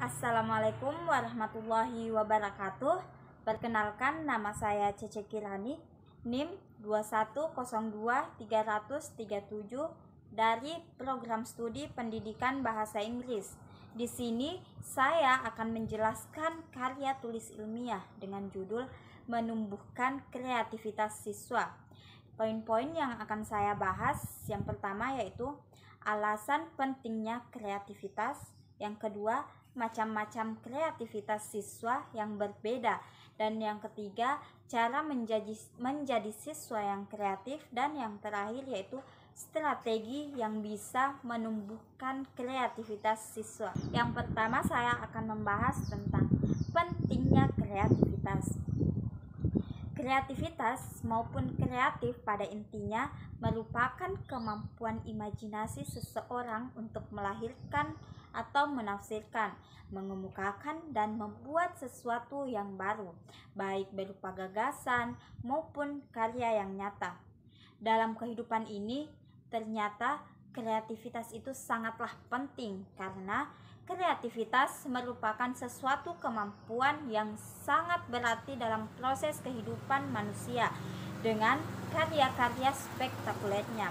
Assalamualaikum warahmatullahi wabarakatuh. Perkenalkan, nama saya Cece Kirani, NIM 2102337 dari Program Studi Pendidikan Bahasa Inggris. Di sini saya akan menjelaskan karya tulis ilmiah dengan judul Menumbuhkan Kreativitas Siswa. Poin-poin yang akan saya bahas, yang pertama yaitu alasan pentingnya kreativitas, yang kedua macam-macam kreativitas siswa yang berbeda, dan yang ketiga cara menjadi siswa yang kreatif, dan yang terakhir yaitu strategi yang bisa menumbuhkan kreativitas siswa. Yang pertama saya akan membahas tentang pentingnya kreativitas. Kreativitas maupun kreatif pada intinya merupakan kemampuan imajinasi seseorang untuk melahirkan atau menafsirkan, mengemukakan dan membuat sesuatu yang baru, baik berupa gagasan maupun karya yang nyata. Dalam kehidupan ini, ternyata kreativitas itu sangatlah penting karena kreativitas merupakan sesuatu kemampuan yang sangat berarti dalam proses kehidupan manusia dengan karya-karya spektakulernya.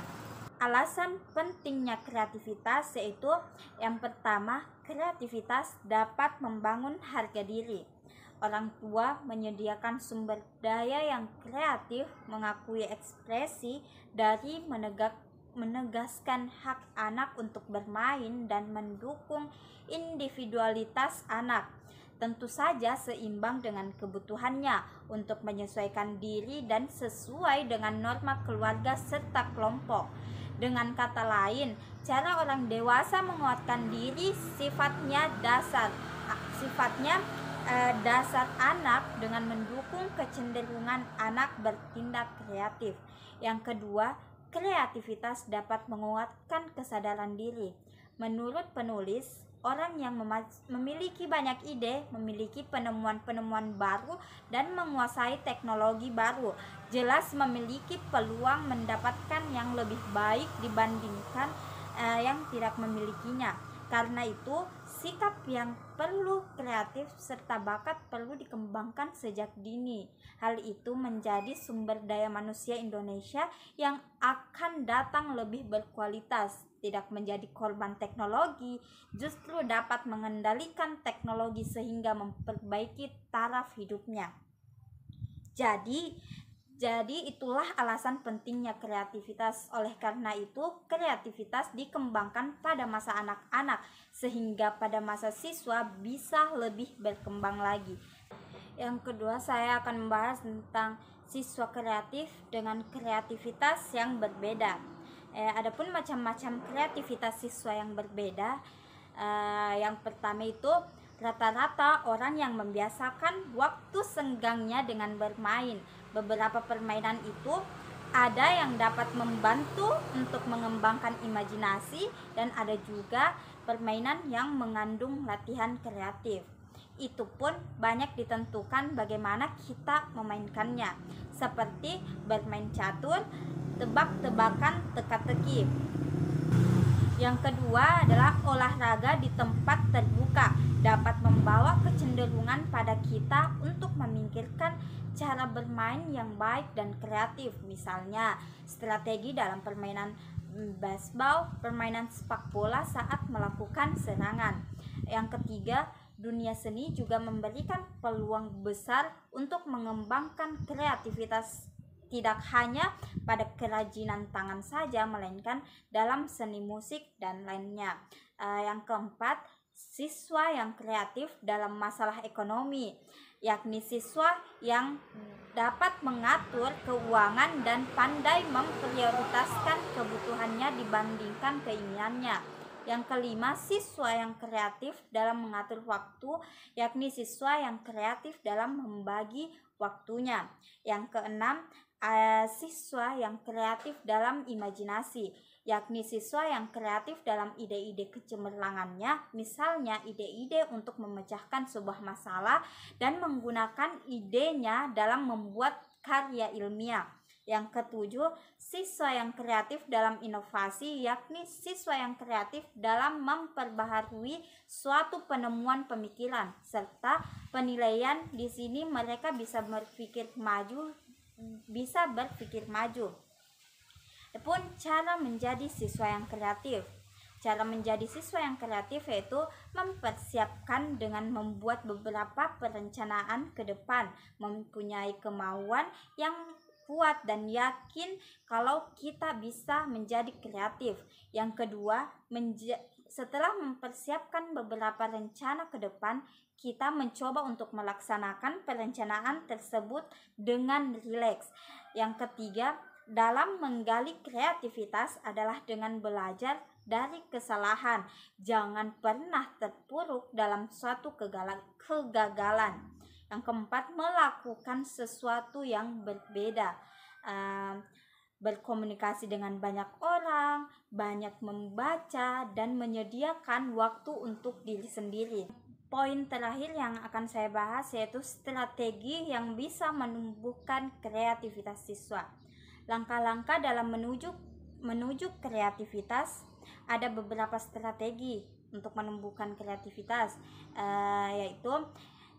Alasan pentingnya kreativitas yaitu yang pertama, kreativitas dapat membangun harga diri. Orang tua menyediakan sumber daya yang kreatif, mengakui ekspresi dari menegaskan hak anak untuk bermain dan mendukung individualitas anak. Tentu saja seimbang dengan kebutuhannya untuk menyesuaikan diri dan sesuai dengan norma keluarga serta kelompok. Dengan kata lain, cara orang dewasa menguatkan diri sifatnya dasar anak dengan mendukung kecenderungan anak bertindak kreatif. Yang kedua, kreativitas dapat menguatkan kesadaran diri. Menurut penulis, orang yang memiliki banyak ide, memiliki penemuan-penemuan baru, dan menguasai teknologi baru, jelas memiliki peluang mendapatkan yang lebih baik dibandingkan yang tidak memilikinya. Karena itu, sikap yang perlu kreatif serta bakat perlu dikembangkan sejak dini. Hal itu menjadi sumber daya manusia Indonesia yang akan datang lebih berkualitas, tidak menjadi korban teknologi, justru dapat mengendalikan teknologi sehingga memperbaiki taraf hidupnya. Jadi itulah alasan pentingnya kreativitas. Oleh karena itu, kreativitas dikembangkan pada masa anak-anak sehingga pada masa siswa bisa lebih berkembang lagi. Yang kedua, saya akan membahas tentang siswa kreatif dengan kreativitas yang berbeda. Adapun macam-macam kreativitas siswa yang berbeda, yang pertama itu rata-rata orang yang membiasakan waktu senggangnya dengan bermain. Beberapa permainan itu ada yang dapat membantu untuk mengembangkan imajinasi, dan ada juga permainan yang mengandung latihan kreatif. Itu pun banyak ditentukan bagaimana kita memainkannya, seperti bermain catur, tebak-tebakan, teka-teki. Yang kedua adalah olahraga di tempat terbuka dapat membawa kecenderungan pada kita untuk memikirkan cara bermain yang baik dan kreatif. Misalnya, strategi dalam permainan baseball, permainan sepak bola saat melakukan serangan. Yang ketiga, dunia seni juga memberikan peluang besar untuk mengembangkan kreativitas, tidak hanya pada kerajinan tangan saja, melainkan dalam seni musik dan lainnya. Yang keempat, siswa yang kreatif dalam masalah ekonomi, yakni siswa yang dapat mengatur keuangan dan pandai memprioritaskan kebutuhannya dibandingkan keinginannya. Yang kelima, siswa yang kreatif dalam mengatur waktu, yakni siswa yang kreatif dalam membagi waktunya. Yang keenam, siswa yang kreatif dalam imajinasi, yakni siswa yang kreatif dalam ide-ide kecemerlangannya, misalnya ide-ide untuk memecahkan sebuah masalah dan menggunakan idenya dalam membuat karya ilmiah. Yang ketujuh, siswa yang kreatif dalam inovasi, yakni siswa yang kreatif dalam memperbaharui suatu penemuan pemikiran serta penilaian. Di sini mereka bisa berpikir maju. Adapun cara menjadi siswa yang kreatif. Cara menjadi siswa yang kreatif yaitu mempersiapkan dengan membuat beberapa perencanaan ke depan, mempunyai kemauan yang kuat dan yakin kalau kita bisa menjadi kreatif. Yang kedua, setelah mempersiapkan beberapa rencana ke depan, kita mencoba untuk melaksanakan perencanaan tersebut dengan rileks. Yang ketiga, dalam menggali kreativitas adalah dengan belajar dari kesalahan. Jangan pernah terpuruk dalam suatu kegagalan. Yang keempat, melakukan sesuatu yang berbeda. Berkomunikasi dengan banyak orang, banyak membaca, dan menyediakan waktu untuk diri sendiri. Poin terakhir yang akan saya bahas yaitu strategi yang bisa menumbuhkan kreativitas siswa. Langkah-langkah dalam menuju kreativitas, ada beberapa strategi untuk menumbuhkan kreativitas, yaitu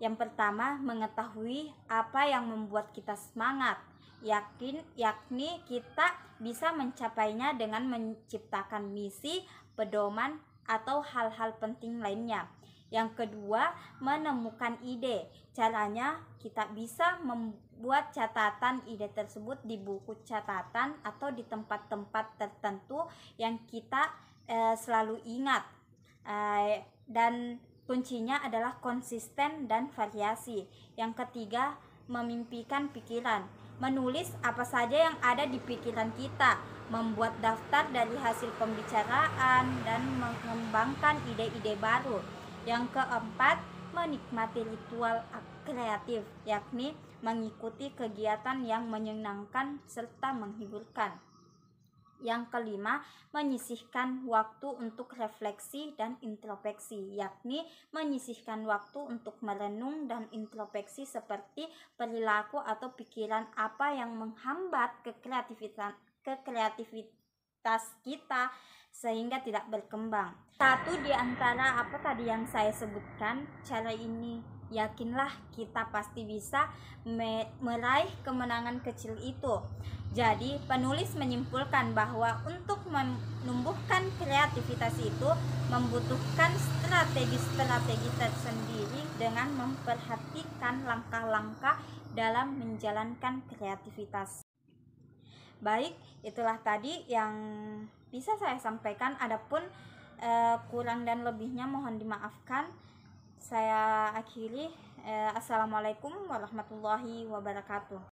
yang pertama, mengetahui apa yang membuat kita semangat, yakni kita bisa mencapainya dengan menciptakan misi, pedoman, atau hal-hal penting lainnya. Yang kedua, menemukan ide. Caranya kita bisa membuat catatan ide tersebut di buku catatan atau di tempat-tempat tertentu yang kita selalu ingat. Dan kuncinya adalah konsisten dan variasi. Yang ketiga, memimpikan pikiran. Menulis apa saja yang ada di pikiran kita, membuat daftar dari hasil pembicaraan, dan mengembangkan ide-ide baru. Yang keempat, menikmati ritual kreatif, yakni mengikuti kegiatan yang menyenangkan serta menghiburkan. Yang kelima, menyisihkan waktu untuk refleksi dan introspeksi, yakni menyisihkan waktu untuk merenung dan introspeksi seperti perilaku atau pikiran apa yang menghambat kreativitas kita sehingga tidak berkembang. Satu di antara apa tadi yang saya sebutkan, cara ini, yakinlah kita pasti bisa meraih kemenangan kecil itu. Jadi penulis menyimpulkan bahwa untuk menumbuhkan kreativitas itu membutuhkan strategi-strategi tersendiri dengan memperhatikan langkah-langkah dalam menjalankan kreativitas. Baik, itulah tadi yang bisa saya sampaikan. Adapun kurang dan lebihnya mohon dimaafkan. Saya akhiri. Assalamualaikum warahmatullahi wabarakatuh.